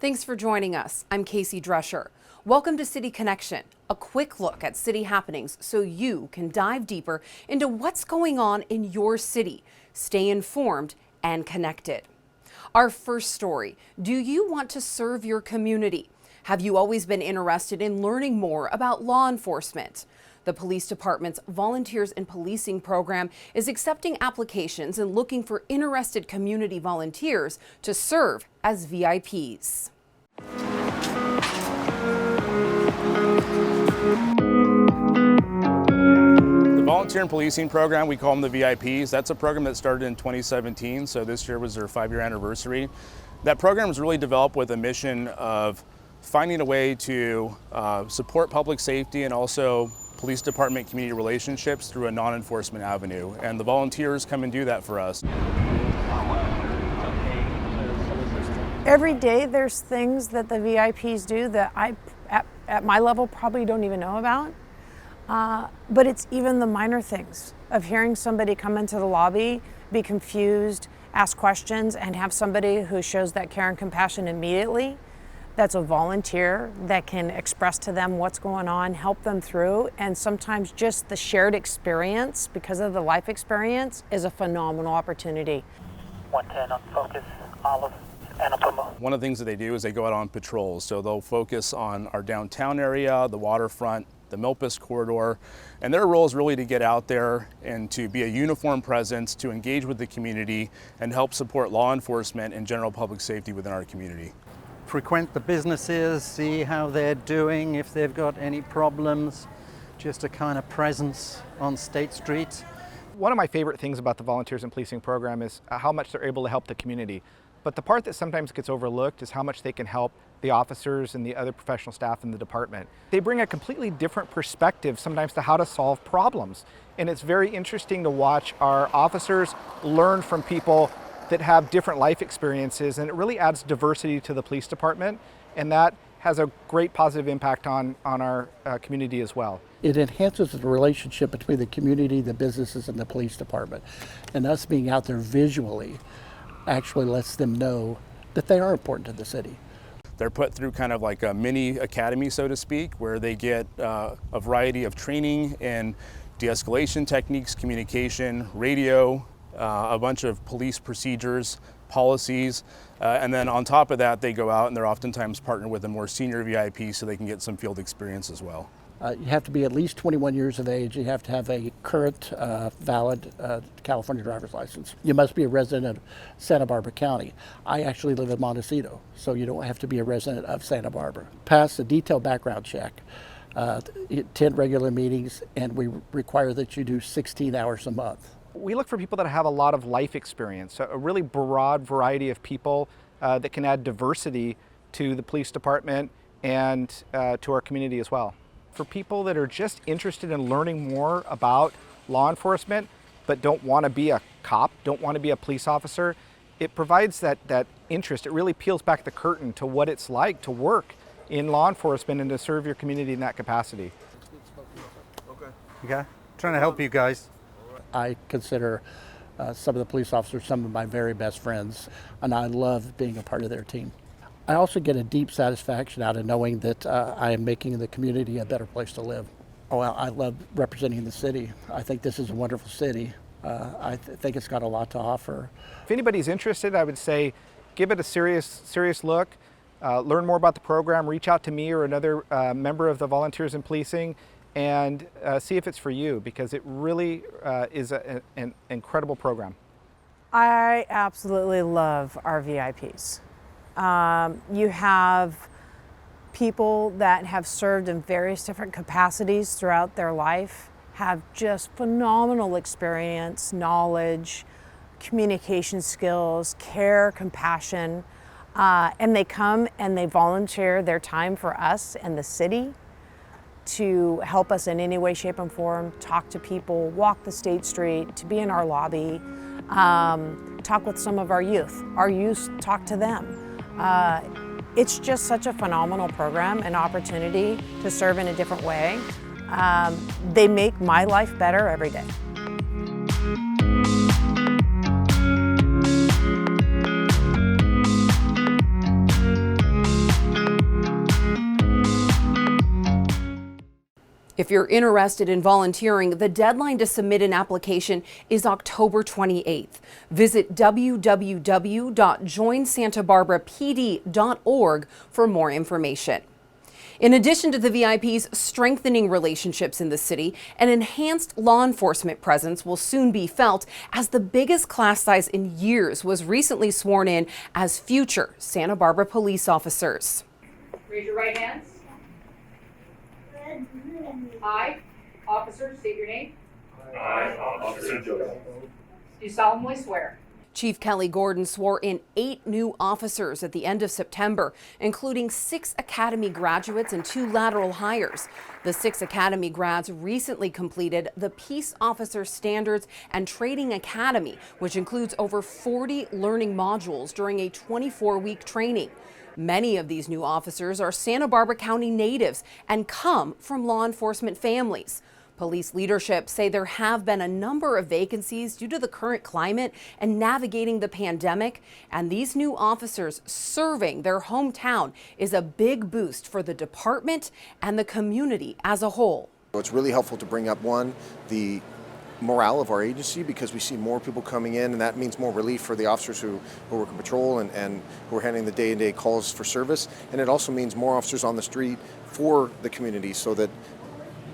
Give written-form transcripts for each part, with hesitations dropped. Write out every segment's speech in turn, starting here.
Thanks for joining us. I'm Kacey Drescher. Welcome to City Connection, a quick look at city happenings so you can dive deeper into what's going on in your city. Stay informed and connected. Our first story, do you want to serve your community? Have you always been interested in learning more about law enforcement? The police department's Volunteers in Policing program is accepting applications and looking for interested community volunteers to serve as VIPs. The Volunteer in Policing program, we call them the VIPs. That's a program that started in 2017, so this year was their 5-year anniversary. That program was really developed with a mission of finding a way to support public safety and also police department community relationships through a non-enforcement avenue. And the volunteers come and do that for us. Every day there's things that the VIPs do that I, at my level, probably don't even know about. But it's even the minor things of hearing somebody come into the lobby, be confused, ask questions, and have somebody who shows that care and compassion immediately. That's a volunteer that can express to them what's going on, help them through, and sometimes just the shared experience, because of the life experience, is a phenomenal opportunity. 110 on focus, Olive, Annapuma. One of the things that they do is they go out on patrols, so they'll focus on our downtown area, the waterfront, the Milpas corridor, and their role is really to get out there and to be a uniform presence, to engage with the community and help support law enforcement and general public safety within our community. Frequent the businesses, see how they're doing, if they've got any problems, just a kind of presence on State Street. One of my favorite things about the Volunteers in Policing program is how much they're able to help the community. But the part that sometimes gets overlooked is how much they can help the officers and the other professional staff in the department. They bring a completely different perspective sometimes to how to solve problems. And it's very interesting to watch our officers learn from people that have different life experiences, and it really adds diversity to the police department, and that has a great positive impact on our community as well. It enhances the relationship between the community, the businesses, and the police department. And us being out there visually actually lets them know that they are important to the city. They're put through kind of like a mini academy, so to speak, where they get a variety of training in de-escalation techniques, communication, radio, a bunch of police procedures, policies, and then on top of that, they go out and they're oftentimes partnered with a more senior VIP so they can get some field experience as well. You have to be at least 21 years of age. You have to have a current, valid California driver's license. You must be a resident of Santa Barbara County. I actually live in Montecito, so you don't have to be a resident of Santa Barbara. Pass a detailed background check, attend regular meetings, and we require that you do 16 hours a month. We look for people that have a lot of life experience, a really broad variety of people that can add diversity to the police department and to our community as well. For people that are just interested in learning more about law enforcement but don't want to be a cop, don't want to be a police officer, it provides that interest. It really peels back the curtain to what it's like to work in law enforcement and to serve your community in that capacity. Okay, trying to help you guys. I consider some of the police officers some of my very best friends, and I love being a part of their team. I also get a deep satisfaction out of knowing that I am making the community a better place to live. Oh, I love representing the city. I think this is a wonderful city. I think it's got a lot to offer. If anybody's interested, I would say give it a serious look. Learn more about the program, reach out to me or another member of the Volunteers in Policing, and see if it's for you, because it really is an incredible program. I absolutely love our VIPs. You have people that have served in various different capacities throughout their life, have just phenomenal experience, knowledge, communication skills, care, compassion, and they come and they volunteer their time for us and the city to help us in any way, shape, and form, talk to people, walk the State Street, to be in our lobby, talk with some of our youth. Our youth talk to them. It's just such a phenomenal program, an opportunity to serve in a different way. They make my life better every day. If you're interested in volunteering, the deadline to submit an application is October 28th. Visit www.joinsantabarbarapd.org for more information. In addition to the VIPs strengthening relationships in the city, an enhanced law enforcement presence will soon be felt as the biggest class size in years was recently sworn in as future Santa Barbara police officers. Raise your right hands. I, officer, state your name. I, Officer Joseph. Do solemnly swear. Chief Kelly Gordon swore in 8 new officers at the end of September, including 6 Academy graduates and 2 lateral hires. The 6 Academy grads recently completed the Peace Officer Standards and Training Academy, which includes over 40 learning modules during a 24-week training. Many of these new officers are Santa Barbara County natives and come from law enforcement families. Police leadership say there have been a number of vacancies due to the current climate and navigating the pandemic, and these new officers serving their hometown is a big boost for the department and the community as a whole. It's really helpful to bring up, one, the morale of our agency, because we see more people coming in, and that means more relief for the officers who work in patrol and who are handling the day-to-day calls for service. And it also means more officers on the street for the community, so that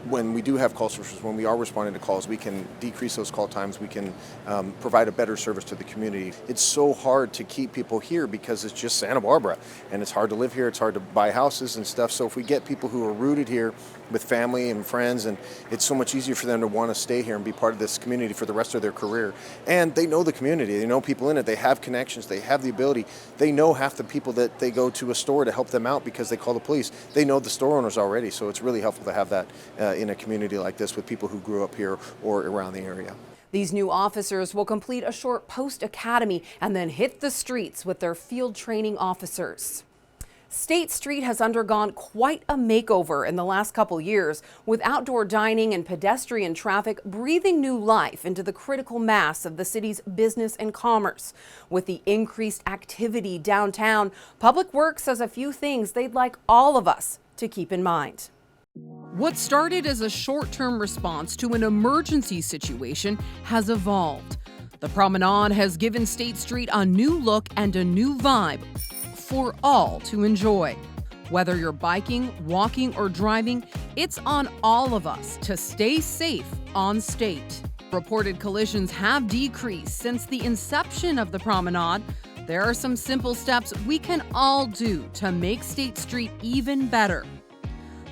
when we do have call services, when we are responding to calls, we can decrease those call times, we can provide a better service to the community. It's so hard to keep people here because it's just Santa Barbara, and it's hard to live here, it's hard to buy houses and stuff. So if we get people who are rooted here with family and friends, and it's so much easier for them to want to stay here and be part of this community for the rest of their career. And they know the community, they know people in it, they have connections, they have the ability. They know half the people that they go to a store to help them out because they call the police. They know the store owners already, so it's really helpful to have that in a community like this with people who grew up here or around the area. These new officers will complete a short post-academy and then hit the streets with their field training officers. State Street has undergone quite a makeover in the last couple years, with outdoor dining and pedestrian traffic breathing new life into the critical mass of the city's business and commerce. With the increased activity downtown, Public Works says a few things they'd like all of us to keep in mind. What started as a short-term response to an emergency situation has evolved. The promenade has given State Street a new look and a new vibe for all to enjoy. Whether you're biking, walking, or driving, it's on all of us to stay safe on State. Reported collisions have decreased since the inception of the promenade. There are some simple steps we can all do to make State Street even better.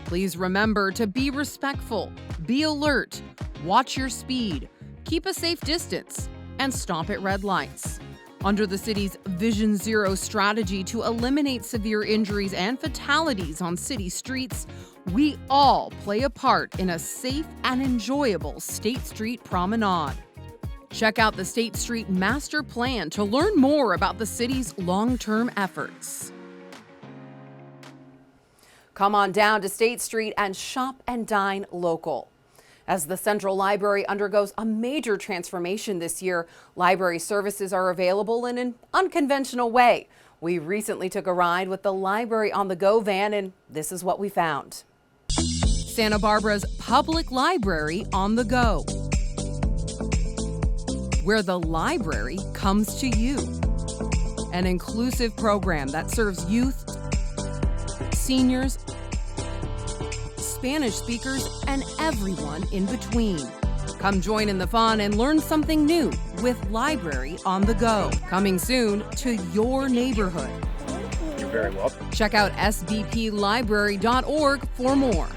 Please remember to be respectful, be alert, watch your speed, keep a safe distance, and stop at red lights. Under the city's Vision Zero strategy to eliminate severe injuries and fatalities on city streets, we all play a part in a safe and enjoyable State Street promenade. Check out the State Street Master Plan to learn more about the city's long-term efforts. Come on down to State Street and shop and dine local. As the Central Library undergoes a major transformation this year, library services are available in an unconventional way. We recently took a ride with the Library on the Go van, and this is what we found. Santa Barbara's public library on the go, where the library comes to you. An inclusive program that serves youth, seniors, Spanish speakers, and everyone in between. Come join in the fun and learn something new with Library on the Go. Coming soon to your neighborhood. You're very welcome. Check out sbplibrary.org for more.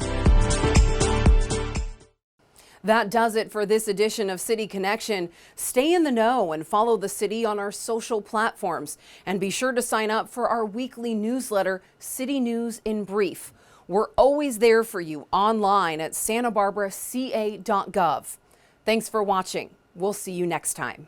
That does it for this edition of City Connection. Stay in the know and follow the city on our social platforms. And be sure to sign up for our weekly newsletter, City News in Brief. We're always there for you online at santabarbaraca.gov. Thanks for watching. We'll see you next time.